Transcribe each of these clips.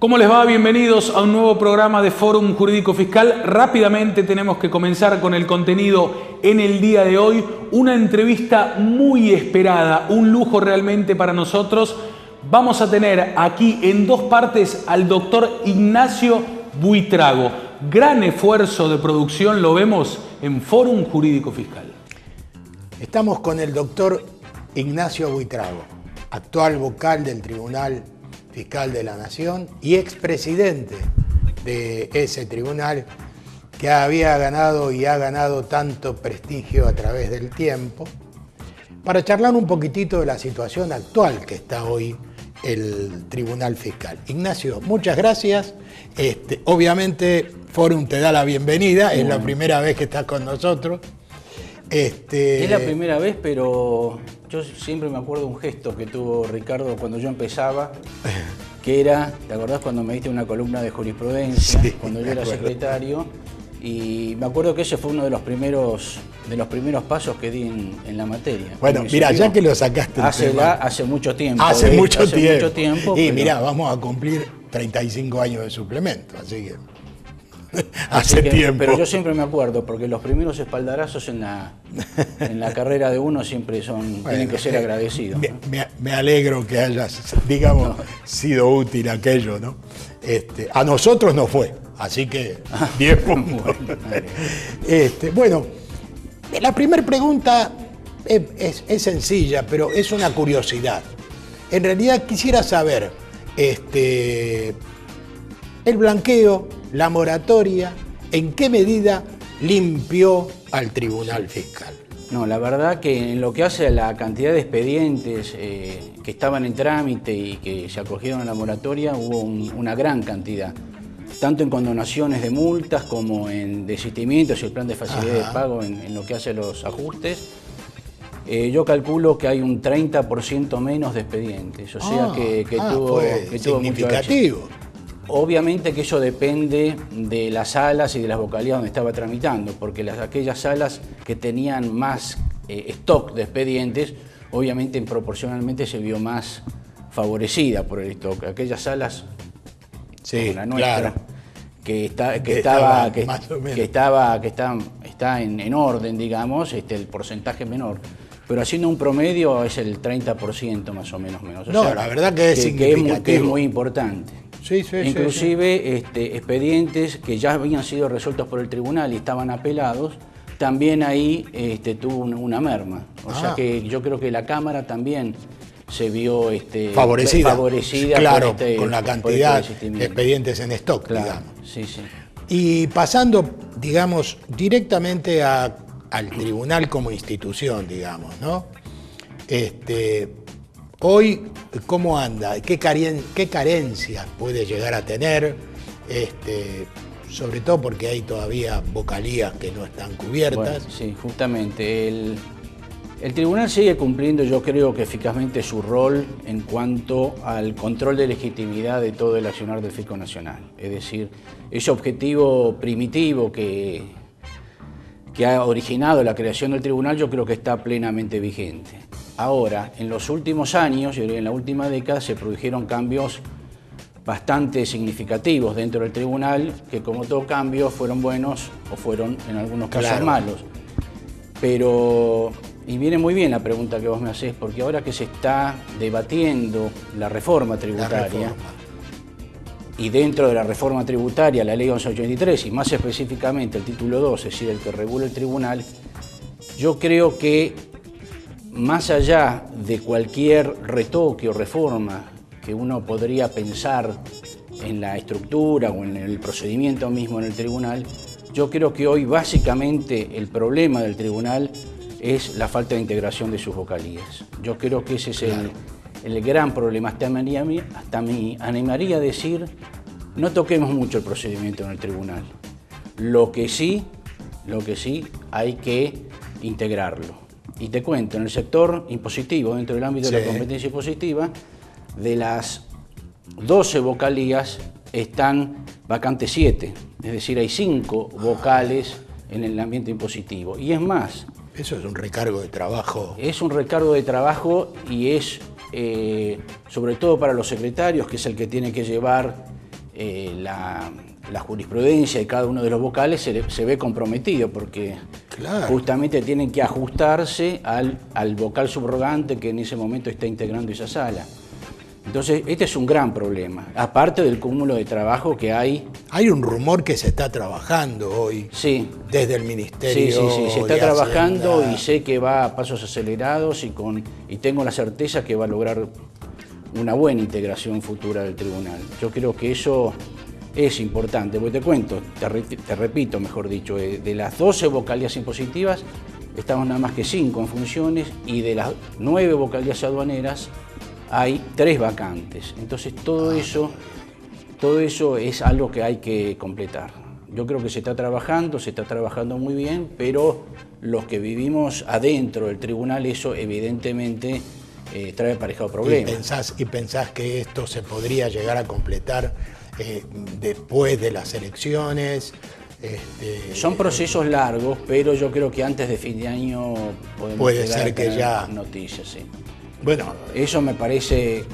¿Cómo les va? Bienvenidos a un nuevo programa de Fórum Jurídico Fiscal. Rápidamente tenemos que comenzar con el contenido en el día de hoy. Una entrevista muy esperada, un lujo realmente para nosotros. Vamos a tener aquí en dos partes al doctor Ignacio Buitrago. Gran esfuerzo de producción lo vemos en Fórum Jurídico Fiscal. Estamos con el doctor Ignacio Buitrago, actual vocal del Tribunal Fiscal de la Nación y expresidente de ese tribunal que había ganado y ha ganado tanto prestigio a través del tiempo, para charlar un poquitito de la situación actual que está hoy el Tribunal Fiscal. Ignacio, muchas gracias. Obviamente Fórum te da la bienvenida, es la primera vez que estás con nosotros. Es la primera vez, pero yo siempre me acuerdo de un gesto que tuvo Ricardo cuando yo empezaba, que era, ¿te acordás cuando me diste una columna de jurisprudencia? Sí, cuando yo era secretario, y me acuerdo que ese fue uno de los primeros pasos que di en la materia. Bueno, mira, ya que lo sacaste hace mucho tiempo. Hace mucho tiempo. Y mira, vamos a cumplir 35 años de suplemento, así que... Hace tiempo. Pero yo siempre me acuerdo, porque los primeros espaldarazos en la carrera de uno siempre tienen que ser agradecidos. Me alegro que hayas, digamos, sido útil aquello, ¿no? A nosotros no fue, así que 10 puntos. Bueno, la primera pregunta es sencilla, pero es una curiosidad. En realidad quisiera saber, el blanqueo, la moratoria, ¿en qué medida limpió al Tribunal Fiscal? No, la verdad que en lo que hace a la cantidad de expedientes que estaban en trámite y que se acogieron a la moratoria, hubo una gran cantidad, tanto en condonaciones de multas como en desistimientos y el plan de facilidad de pago en lo que hace a los ajustes. Yo calculo que hay un 30% menos de expedientes, o sea que tuvo significativo. Mucho éxito. Obviamente que eso depende de las salas y de las vocalías donde estaba tramitando, porque aquellas salas que tenían más stock de expedientes, obviamente proporcionalmente se vio más favorecida por el stock. Aquellas salas, como la nuestra, claro, está en orden, digamos, el porcentaje menor. Pero haciendo un promedio es el 30% más o menos. No, la verdad que es significativo. Que es muy importante. Sí, Inclusive expedientes que ya habían sido resueltos por el tribunal y estaban apelados, también ahí tuvo una merma. O sea que yo creo que la Cámara también se vio favorecida claro, con la cantidad de expedientes en stock, claro, digamos. Sí. Y pasando, digamos, directamente al tribunal como institución, digamos, ¿no? Hoy, ¿cómo anda? ¿Qué carencias puede llegar a tener? Sobre todo porque hay todavía vocalías que no están cubiertas. Bueno, sí, justamente. El tribunal sigue cumpliendo, yo creo que eficazmente, su rol en cuanto al control de legitimidad de todo el accionar del Fisco Nacional. Es decir, ese objetivo primitivo que ha originado la creación del tribunal, yo creo que está plenamente vigente. Ahora, en los últimos años, en la última década, se produjeron cambios bastante significativos dentro del tribunal, que como todo cambio fueron buenos o fueron en algunos casos malos. Pero, y viene muy bien la pregunta que vos me hacés, porque ahora que se está debatiendo la reforma tributaria, y dentro de la reforma tributaria, la ley 1183, y más específicamente el título 2, es decir, el que regula el tribunal, yo creo que más allá de cualquier retoque o reforma que uno podría pensar en la estructura o en el procedimiento mismo en el tribunal, yo creo que hoy básicamente el problema del tribunal es la falta de integración de sus vocalías. Yo creo que ese es el gran problema. Hasta me animaría a decir, no toquemos mucho el procedimiento en el tribunal. Lo que sí hay que integrarlo. Y te cuento, en el sector impositivo, dentro del ámbito de la competencia impositiva, de las 12 vocalías están vacantes 7. Es decir, hay 5 vocales en el ambiente impositivo. Y es más... Eso es un recargo de trabajo. Es un recargo de trabajo y es, sobre todo para los secretarios, que es el que tiene que llevar la jurisprudencia de cada uno de los vocales se ve comprometido, porque Claro. justamente tienen que ajustarse al vocal subrogante que en ese momento está integrando esa sala. Entonces, este es un gran problema, aparte del cúmulo de trabajo que hay. Hay un rumor que se está trabajando hoy Sí. desde el Ministerio. Sí, se está de trabajando Hacienda. y sé que va a pasos acelerados y tengo la certeza que va a lograr una buena integración futura del tribunal. Yo creo que eso es importante, porque te cuento, te repito, mejor dicho, de las 12 vocalías impositivas, estamos nada más que 5 en funciones, y de las 9 vocalías aduaneras hay 3 vacantes. Entonces todo eso es algo que hay que completar. Yo creo que se está trabajando muy bien, pero los que vivimos adentro del tribunal, eso evidentemente trae aparejado problemas. ¿Y pensás que esto se podría llegar a completar después de las elecciones? Son procesos largos, pero yo creo que antes de fin de año podemos Puede llegar ser a que tener ya- noticias. Sí. Bueno, Eso me parece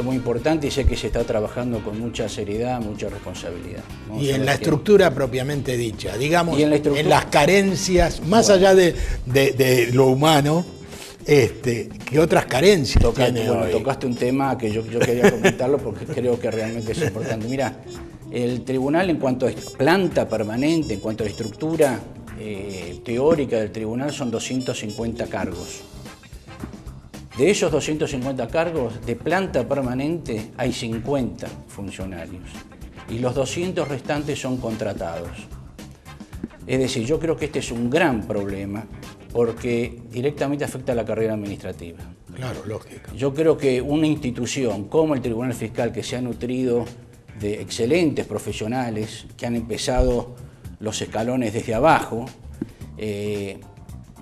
muy importante, y sé que se está trabajando con mucha seriedad, mucha responsabilidad. Vamos y a en ver la qué- estructura propiamente dicha, digamos, Y en la estructura- en las carencias, más allá de lo humano, ¿qué otras carencias tiene hoy? Tocaste un tema que yo quería comentarlo porque creo que realmente es importante. Mira, el tribunal, en cuanto a planta permanente, en cuanto a la estructura teórica del tribunal, son 250 cargos. De esos 250 cargos, de planta permanente hay 50 funcionarios y los 200 restantes son contratados. Es decir, yo creo que este es un gran problema porque directamente afecta a la carrera administrativa. Claro, lógico. Yo creo que una institución como el Tribunal Fiscal, que se ha nutrido de excelentes profesionales, que han empezado los escalones desde abajo,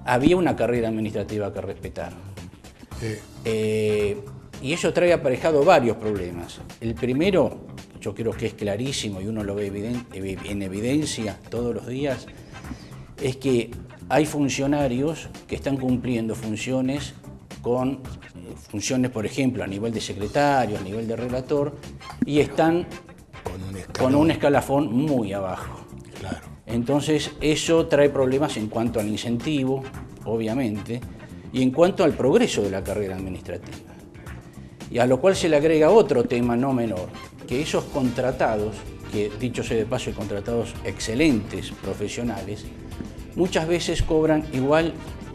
había una carrera administrativa que respetar. Y eso trae aparejado varios problemas. El primero, yo creo que es clarísimo y uno lo ve en evidencia todos los días, es que hay funcionarios que están cumpliendo funciones por ejemplo, a nivel de secretario, a nivel de relator, y están con un escalafón muy abajo. Claro. Entonces, eso trae problemas en cuanto al incentivo, obviamente, y en cuanto al progreso de la carrera administrativa. Y a lo cual se le agrega otro tema no menor, que esos contratados, que dicho sea de paso, contratados excelentes profesionales, muchas veces cobran igual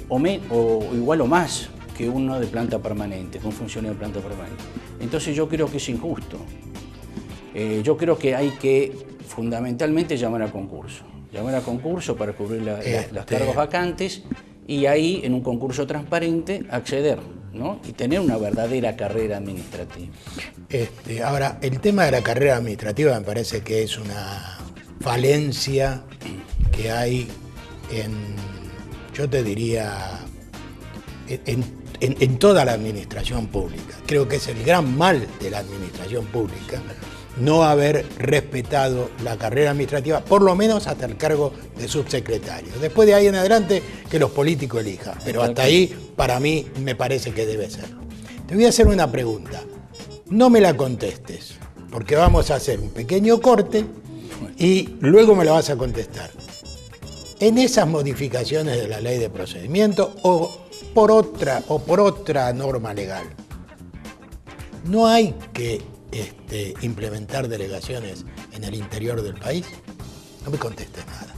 o más que uno de planta permanente, con funciones de planta permanente. Entonces yo creo que es injusto. Yo creo que hay que fundamentalmente llamar a concurso para cubrir los cargos vacantes, y ahí en un concurso transparente acceder, ¿no? Y tener una verdadera carrera administrativa. Ahora, el tema de la carrera administrativa me parece que es una falencia que hay yo te diría, en toda la administración pública. Creo que es el gran mal de la administración pública no haber respetado la carrera administrativa, por lo menos hasta el cargo de subsecretario. Después de ahí en adelante, que los políticos elijan. Pero hasta ahí, para mí, me parece que debe ser. Te voy a hacer una pregunta. No me la contestes, porque vamos a hacer un pequeño corte y luego me la vas a contestar. En esas modificaciones de la ley de procedimiento o por otra norma legal, ¿no hay que implementar delegaciones en el interior del país? No me contestes nada.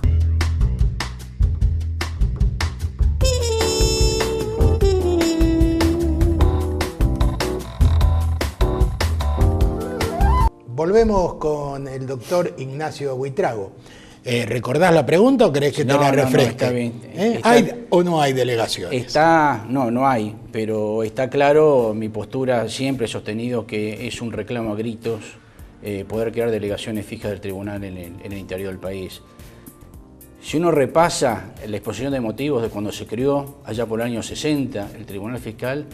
Volvemos con el doctor Ignacio Buitrago. ¿Recordás la pregunta o querés que te la refresque? No, está bien. ¿Hay o no hay delegaciones? No hay, pero está claro, mi postura siempre he sostenido que es un reclamo a gritos poder crear delegaciones fijas del tribunal en el interior del país. Si uno repasa la exposición de motivos de cuando se creó, allá por el año 60, el Tribunal Fiscal,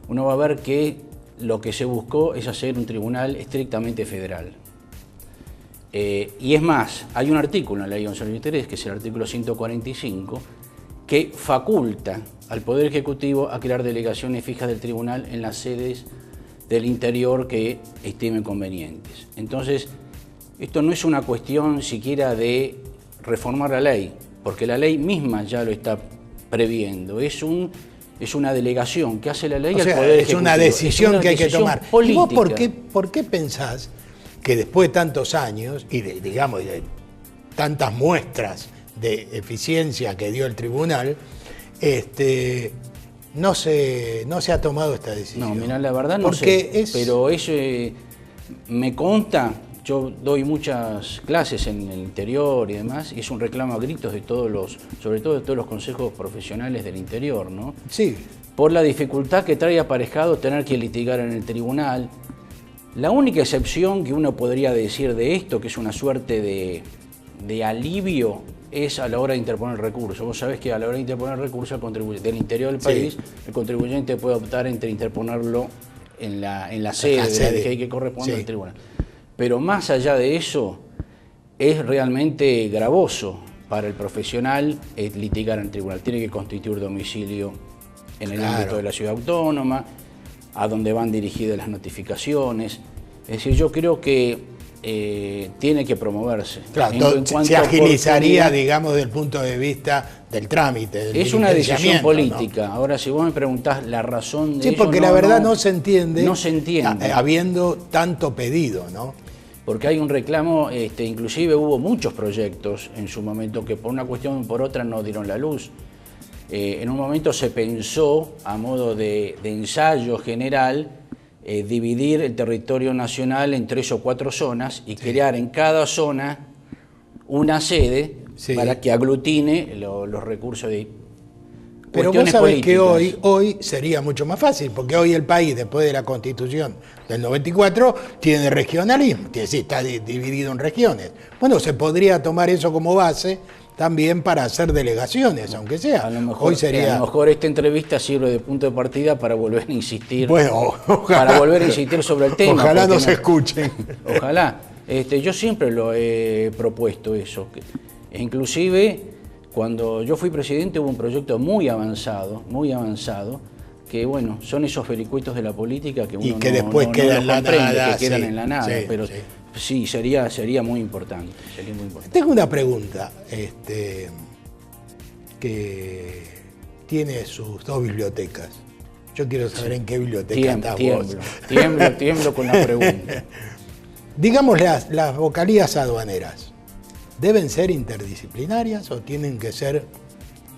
uno va a ver que lo que se buscó es hacer un tribunal estrictamente federal. Y es más, hay un artículo en la Ley 11.023, que es el artículo 145, que faculta al Poder Ejecutivo a crear delegaciones fijas del tribunal en las sedes del interior que estimen convenientes. Entonces, Esto no es una cuestión siquiera de reformar la ley, porque la ley misma ya lo está previendo. Es una delegación que hace la ley al Poder Ejecutivo. Es una decisión que hay que tomar. Política. ¿Y vos por qué pensás que después de tantos años y de tantas muestras de eficiencia que dio el tribunal, no se ha tomado esta decisión? No, mirá, la verdad no sé, pero eso me consta. Yo doy muchas clases en el interior y demás, y es un reclamo a gritos de sobre todo de todos los consejos profesionales del interior, ¿no? Sí. Por la dificultad que trae aparejado tener que litigar en el tribunal. La única excepción que uno podría decir de esto, que es una suerte de alivio, es a la hora de interponer recurso. Vos sabés que a la hora de interponer recurso del interior del país, sí, el contribuyente puede optar entre interponerlo en la sede de la DGI que corresponde, sí, al tribunal. Pero más allá de eso, es realmente gravoso para el profesional litigar en el tribunal. Tiene que constituir domicilio en el ámbito de la ciudad autónoma, a donde van dirigidas las notificaciones. Es decir, yo creo que tiene que promoverse. Claro, se agilizaría, digamos, desde el punto de vista del trámite. Es una decisión política. ¿No? Ahora, si vos me preguntás la razón de sí, ello, porque la verdad no se entiende. No se entiende. Habiendo tanto pedido, ¿no? Porque hay un reclamo, inclusive hubo muchos proyectos en su momento que por una cuestión o por otra no dieron la luz. En un momento se pensó, a modo de ensayo general, dividir el territorio nacional en 3 o 4 zonas y crear en cada zona una sede para que aglutine los recursos de pero vos sabés que hoy sería mucho más fácil, porque hoy el país, después de la Constitución del 94, tiene regionalismo, es decir, está dividido en regiones. Bueno, se podría tomar eso como base también para hacer delegaciones, aunque sea. A lo mejor, hoy sería... a lo mejor esta entrevista sirve de punto de partida para volver a insistir. Bueno, ojalá, para volver a insistir sobre el tema. Ojalá nos escuchen. Ojalá. Yo siempre lo he propuesto eso. Inclusive, cuando yo fui presidente hubo un proyecto muy avanzado, que bueno, son esos vericuetos de la política que uno y que después quedan en la nada. Que quedan en la nada, pero sí, sería muy importante. Tengo una pregunta, que tiene sus 2 bibliotecas. Yo quiero saber en qué biblioteca estás vos. Tiemblo con la pregunta. Digamos, las vocalías aduaneras, ¿deben ser interdisciplinarias o tienen que ser,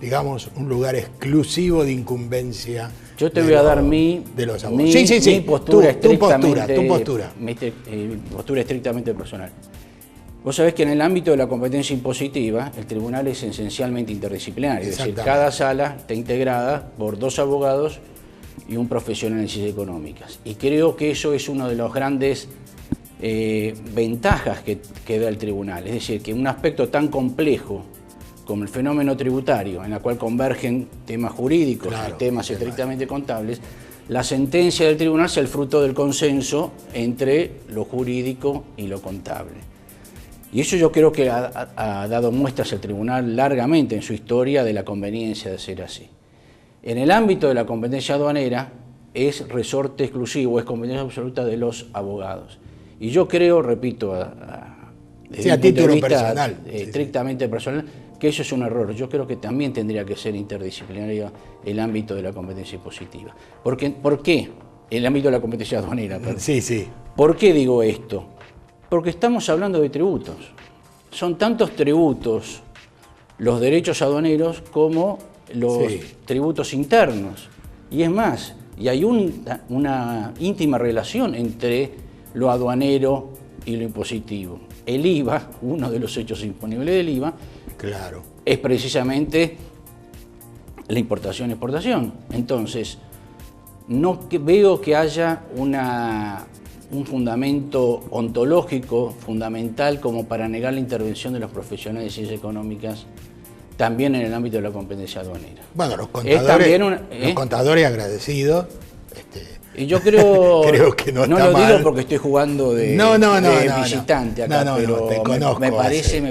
digamos, un lugar exclusivo de incumbencia? Yo te voy a dar mi postura postura estrictamente personal. Vos sabés que en el ámbito de la competencia impositiva, el tribunal es esencialmente interdisciplinario, es decir, cada sala está integrada por 2 abogados y un profesional en ciencias económicas. Y creo que eso es uno de los grandes ventajas que da el tribunal, es decir, que un aspecto tan complejo como el fenómeno tributario, en la cual convergen temas jurídicos y temas estrictamente contables, la sentencia del tribunal es el fruto del consenso entre lo jurídico y lo contable. Y eso yo creo que ha dado muestras el tribunal largamente en su historia de la conveniencia de ser así. En el ámbito de la competencia aduanera es resorte exclusivo, es competencia absoluta de los abogados. Y yo creo, repito, desde a título personal, estrictamente personal, que eso es un error. Yo creo que también tendría que ser interdisciplinario el ámbito de la competencia impositiva. ¿Por qué? El ámbito de la competencia aduanera. Perdón. Sí. ¿Por qué digo esto? Porque estamos hablando de tributos. Son tantos tributos los derechos aduaneros como los tributos internos. Y es más, y hay una íntima relación entre lo aduanero y lo impositivo. El IVA, uno de los hechos imponibles del IVA, es precisamente la importación y exportación. Entonces, no veo que haya un fundamento ontológico fundamental como para negar la intervención de los profesionales de ciencias económicas también en el ámbito de la competencia aduanera. Bueno, los contadores, los contadores agradecidos. Y yo creo que no lo mal. Digo porque estoy jugando de visitante acá, pero te conozco, me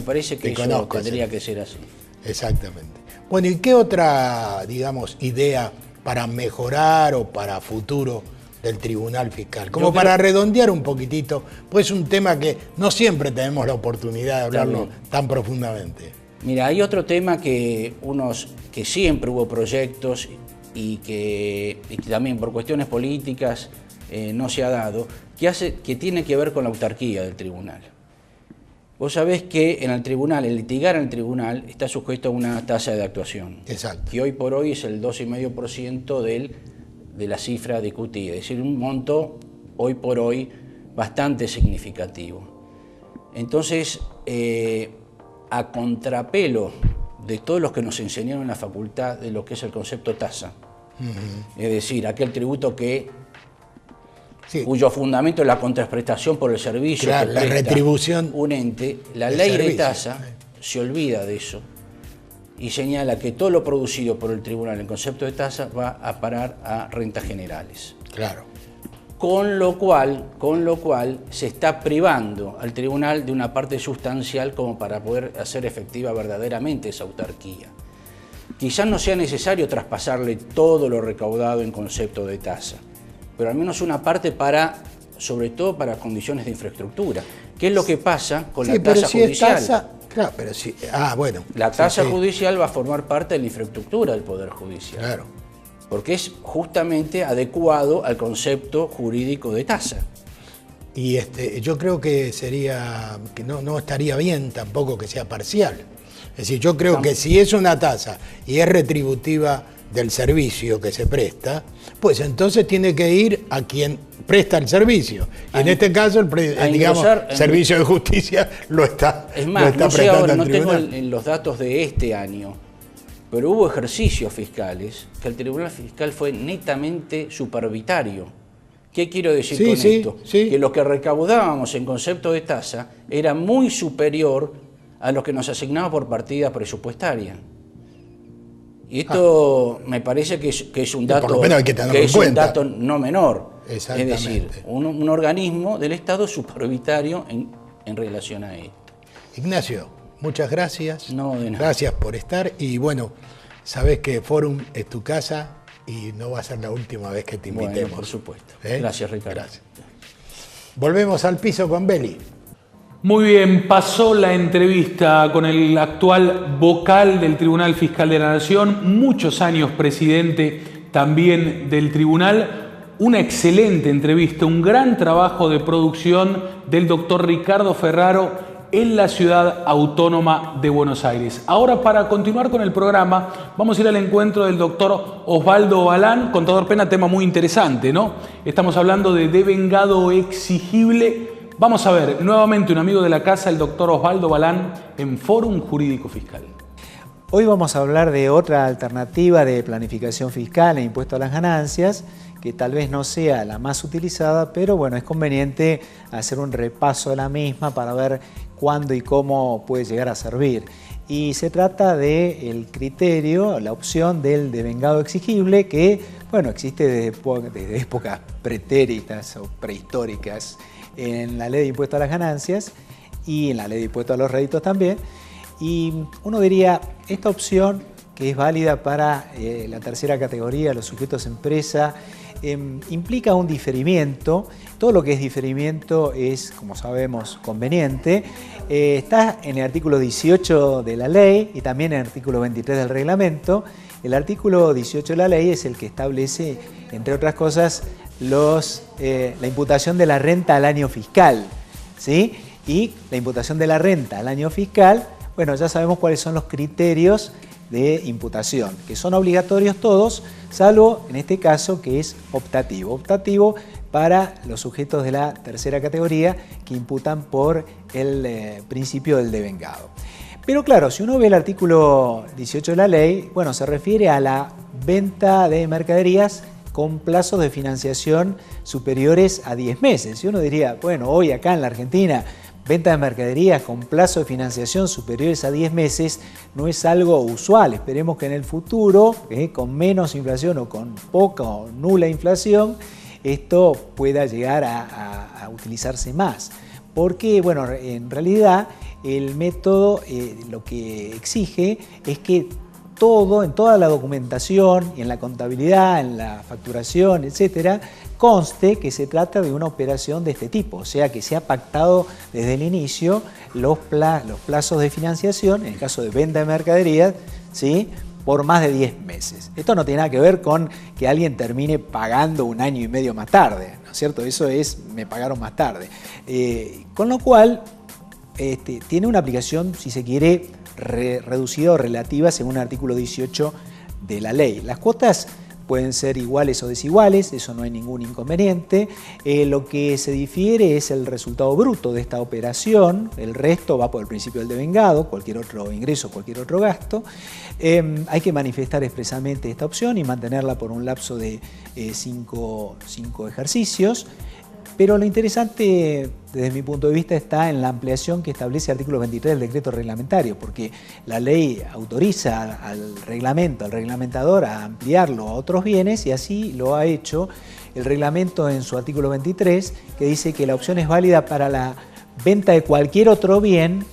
parece que eso tendría que ser así. Exactamente. Bueno, ¿y qué otra, digamos, idea para mejorar o para futuro del Tribunal Fiscal? Como para redondear un poquitito, pues es un tema que no siempre tenemos la oportunidad de hablarlo tan profundamente. Mira, hay otro tema que siempre hubo proyectos y que también por cuestiones políticas no se ha dado, que tiene que ver con la autarquía del tribunal. Vos sabés que en el tribunal, el litigar en el tribunal está sujeto a una tasa de actuación. Exacto. Que hoy por hoy es el 2,5% de la cifra discutida, es decir, un monto hoy por hoy bastante significativo. Entonces, a contrapelo de todos los que nos enseñaron en la facultad de lo que es el concepto tasa, es decir, aquel tributo cuyo fundamento es la contraprestación por el servicio, claro, la retribución, un ente, la ley de tasa se olvida de eso y señala que todo lo producido por el tribunal en concepto de tasa va a parar a rentas generales. Claro. Con lo cual se está privando al tribunal de una parte sustancial como para poder hacer efectiva verdaderamente esa autarquía. Quizás no sea necesario traspasarle todo lo recaudado en concepto de tasa, pero al menos una parte sobre todo para condiciones de infraestructura. ¿Qué es lo que pasa con la tasa judicial? Claro, pero sí. Bueno. La tasa judicial va a formar parte de la infraestructura del Poder Judicial. Claro. Porque es justamente adecuado al concepto jurídico de tasa. Y yo creo que no estaría bien tampoco que sea parcial. Es decir, yo creo que si es una tasa y es retributiva del servicio que se presta, pues entonces tiene que ir a quien presta el servicio. Y en este caso, el Servicio de Justicia lo está prestando. Es más, no sé ahora, no tengo tribunal. los datos de este año, pero hubo ejercicios fiscales que el Tribunal Fiscal fue netamente supervitario. ¿Qué quiero decir con esto? Que lo que recaudábamos en concepto de tasa era muy superior a lo que nos asignaba por partida presupuestaria. Y esto me parece que es un dato, por lo menos hay que tenerlo en cuenta. Un dato no menor. Es Exactamente. decir, un organismo del Estado supervitario en relación a esto. Ignacio, muchas gracias. No, de nada. Gracias por estar. Y bueno, sabés que Forum es tu casa y no va a ser la última vez que te invitemos. Bueno, por supuesto. Gracias, Ricardo. Gracias. Volvemos al piso con Beli. Muy bien, pasó la entrevista con el actual vocal del Tribunal Fiscal de la Nación, muchos años presidente también del tribunal. Una excelente entrevista, un gran trabajo de producción del doctor Ricardo Ferraro en la ciudad autónoma de Buenos Aires. Ahora, para continuar con el programa, vamos a ir al encuentro del doctor Osvaldo Balán, contador pena, tema muy interesante, ¿no? Estamos hablando de devengado exigible. Vamos a ver nuevamente un amigo de la casa, el doctor Osvaldo Balán, en Fórum Jurídico Fiscal. Hoy vamos a hablar de otra alternativa de planificación fiscal e impuesto a las ganancias, que tal vez no sea la más utilizada, pero bueno, es conveniente hacer un repaso de la misma para ver cuándo y cómo puede llegar a servir. Y se trata del criterio, la opción del devengado exigible, que bueno, existe desde épocas pretéritas o prehistóricas en la ley de impuesto a las ganancias y en la ley de impuesto a los réditos también. Y uno diría, esta opción que es válida para la tercera categoría, los sujetos empresa, implica un diferimiento. Todo lo que es diferimiento es, como sabemos, conveniente. Está en el artículo 18 de la ley y también en el artículo 23 del reglamento. El artículo 18 de la ley es el que establece, entre otras cosas, la imputación de la renta al año fiscal, ¿sí? Y la imputación de la renta al año fiscal, bueno, ya sabemos cuáles son los criterios de imputación, que son obligatorios todos, salvo en este caso que es optativo. Optativo para los sujetos de la tercera categoría que imputan por el principio del devengado. Pero claro, si uno ve el artículo 18 de la ley, bueno, se refiere a la venta de mercaderías con plazos de financiación superiores a 10 meses. Y uno diría, bueno, hoy acá en la Argentina, venta de mercaderías con plazo de financiación superiores a 10 meses no es algo usual. Esperemos que en el futuro, con menos inflación o con poca o nula inflación, esto pueda llegar a utilizarse más. Porque, bueno, en realidad el método lo que exige es que todo, en toda la documentación y en la contabilidad, en la facturación, etcétera, conste que se trata de una operación de este tipo, o sea que se ha pactado desde el inicio los plazos de financiación, en el caso de venta de mercaderías, ¿sí?, por más de 10 meses. Esto no tiene nada que ver con que alguien termine pagando 1 año y medio más tarde, ¿no es cierto? Eso es, me pagaron más tarde. Con lo cual, tiene una aplicación, si se quiere, reducida o relativa según el artículo 18 de la ley. Las cuotas pueden ser iguales o desiguales, eso no hay ningún inconveniente. Lo que se difiere es el resultado bruto de esta operación, el resto va por el principio del devengado, cualquier otro ingreso, cualquier otro gasto. Hay que manifestar expresamente esta opción y mantenerla por un lapso de 5 ejercicios. Pero lo interesante, desde mi punto de vista, está en la ampliación que establece el artículo 23 del decreto reglamentario, porque la ley autoriza al reglamentador, a ampliarlo a otros bienes, y así lo ha hecho el reglamento en su artículo 23, que dice que la opción es válida para la venta de cualquier otro bien,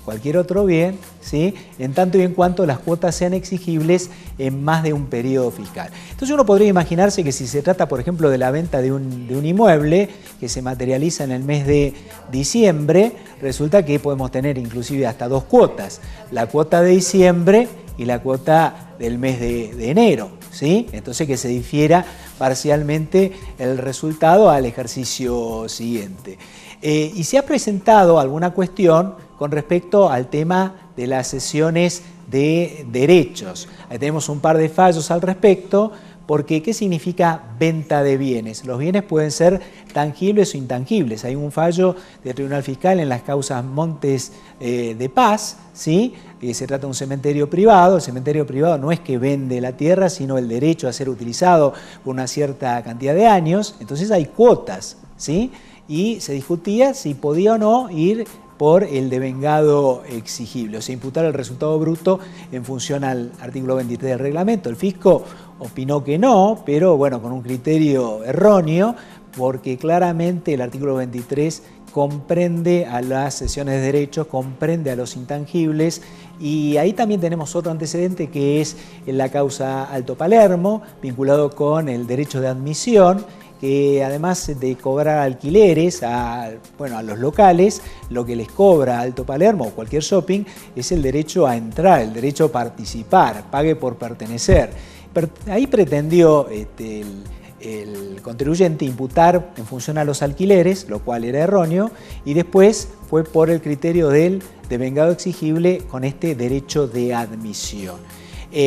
¿sí?, en tanto y en cuanto las cuotas sean exigibles en más de un periodo fiscal. Entonces uno podría imaginarse que si se trata, por ejemplo, de la venta de un inmueble que se materializa en el mes de diciembre, resulta que podemos tener inclusive hasta 2 cuotas, la cuota de diciembre y la cuota del mes de enero, ¿sí? Entonces que se difiera parcialmente el resultado al ejercicio siguiente. Y se ha presentado alguna cuestión con respecto al tema de las cesiones de derechos. Ahí tenemos un par de fallos al respecto, porque ¿qué significa venta de bienes? Los bienes pueden ser tangibles o intangibles. Hay un fallo del Tribunal Fiscal en las causas Montes de Paz, ¿sí?, se trata de un cementerio privado. El cementerio privado no es que vende la tierra, sino el derecho a ser utilizado por una cierta cantidad de años. Entonces hay cuotas, ¿sí?, y se discutía si podía o no ir por el devengado exigible, o sea, imputar el resultado bruto en función al artículo 23 del reglamento. El fisco opinó que no, pero bueno, con un criterio erróneo, porque claramente el artículo 23 comprende a las cesiones de derechos, comprende a los intangibles, y ahí también tenemos otro antecedente que es la causa Alto Palermo, vinculado con el derecho de admisión, que además de cobrar alquileres a los locales, lo que les cobra Alto Palermo o cualquier shopping es el derecho a entrar, el derecho a participar, pague por pertenecer. Ahí pretendió el contribuyente imputar en función a los alquileres, lo cual era erróneo, y después fue por el criterio del devengado exigible con este derecho de admisión.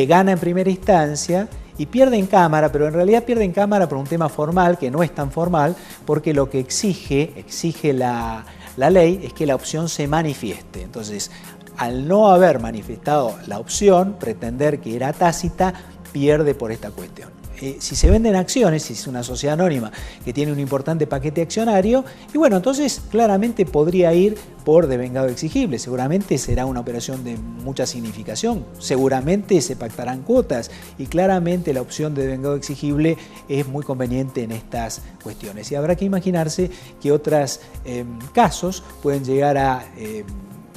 Gana en primera instancia y pierde en cámara, pero en realidad pierde en cámara por un tema formal, que no es tan formal, porque lo que exige la ley es que la opción se manifieste. Entonces, al no haber manifestado la opción, pretender que era tácita, pierde por esta cuestión. Si se venden acciones, si es una sociedad anónima que tiene un importante paquete accionario, y bueno, entonces claramente podría ir por devengado exigible. Seguramente será una operación de mucha significación, seguramente se pactarán cuotas y claramente la opción de devengado exigible es muy conveniente en estas cuestiones. Y habrá que imaginarse que otros casos pueden llegar a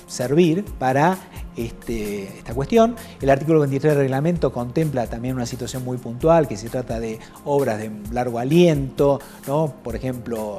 servir para esta cuestión. El artículo 23 del reglamento contempla también una situación muy puntual, que se trata de obras de largo aliento, ¿no? Por ejemplo,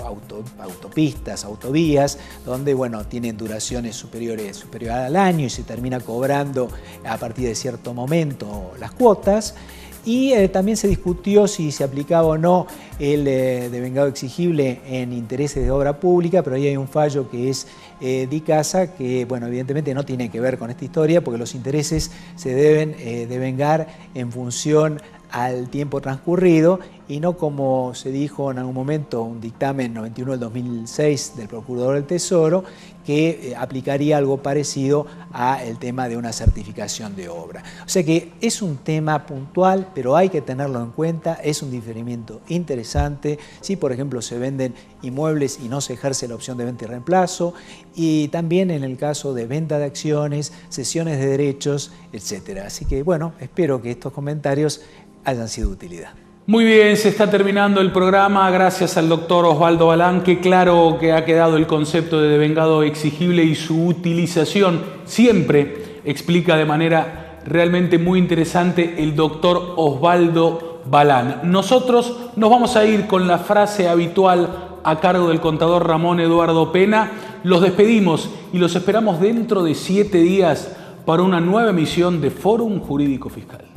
autopistas, autovías, donde tienen duraciones superiores al año y se termina cobrando a partir de cierto momento las cuotas. Y también se discutió si se aplicaba o no el devengado exigible en intereses de obra pública, pero ahí hay un fallo que es Dicasa, que evidentemente no tiene que ver con esta historia, porque los intereses se deben devengar en función al tiempo transcurrido y no como se dijo en algún momento, un dictamen 91 del 2006 del Procurador del Tesoro, que aplicaría algo parecido al tema de una certificación de obra. O sea que es un tema puntual, pero hay que tenerlo en cuenta, es un diferimiento interesante. Si, por ejemplo, se venden inmuebles y no se ejerce la opción de venta y reemplazo, y también en el caso de venta de acciones, cesiones de derechos, etc. Así que, espero que estos comentarios hayan sido de utilidad. Muy bien, se está terminando el programa. Gracias al doctor Osvaldo Balán, que claro que ha quedado el concepto de devengado exigible y su utilización siempre explica de manera realmente muy interesante el doctor Osvaldo Balán. Nosotros nos vamos a ir con la frase habitual a cargo del contador Ramón Eduardo Pena. Los despedimos y los esperamos dentro de 7 días para una nueva emisión de Fórum Jurídico Fiscal.